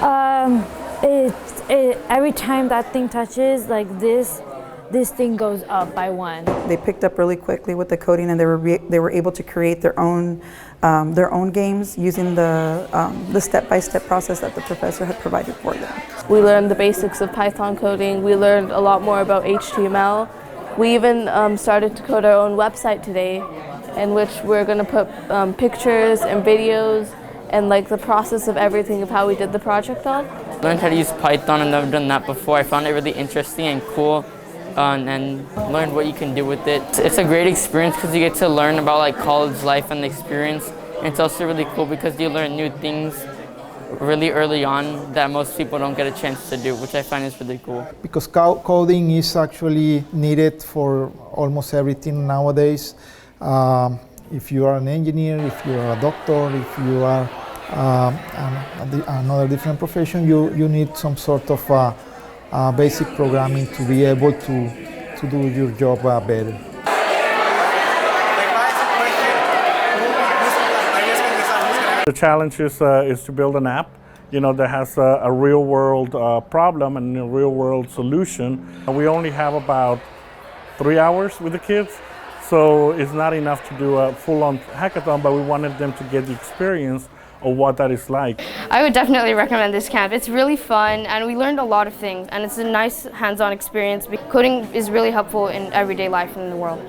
Um, every time that thing touches, like this thing goes up by one. They picked up really quickly with the coding, and they were able to create their own games using the step-by-step process that the professor had provided for them. We learned the basics of Python coding. We learned a lot more about HTML. We even started to code our own website today, in which we're going to put pictures and videos and like the process of everything of how we did the project on. Learned how to use Python. I've never done that before. I found it really interesting and cool, and learned what you can do with it. It's a great experience because you get to learn about like college life and the experience. And it's also really cool because you learn new things really early on that most people don't get a chance to do, which I find is really cool. Because coding is actually needed for almost everything nowadays. If you are an engineer, if you are a doctor, if you are another different profession, you need some sort of basic programming to be able to do your job better. The challenge is to build an app, that has a real-world problem and a real-world solution. We only have about 3 hours with the kids, so it's not enough to do a full-on hackathon, but we wanted them to get the experience of what that is like. I would definitely recommend this camp. It's really fun, and we learned a lot of things, and it's a nice hands-on experience. Coding is really helpful in everyday life in the world.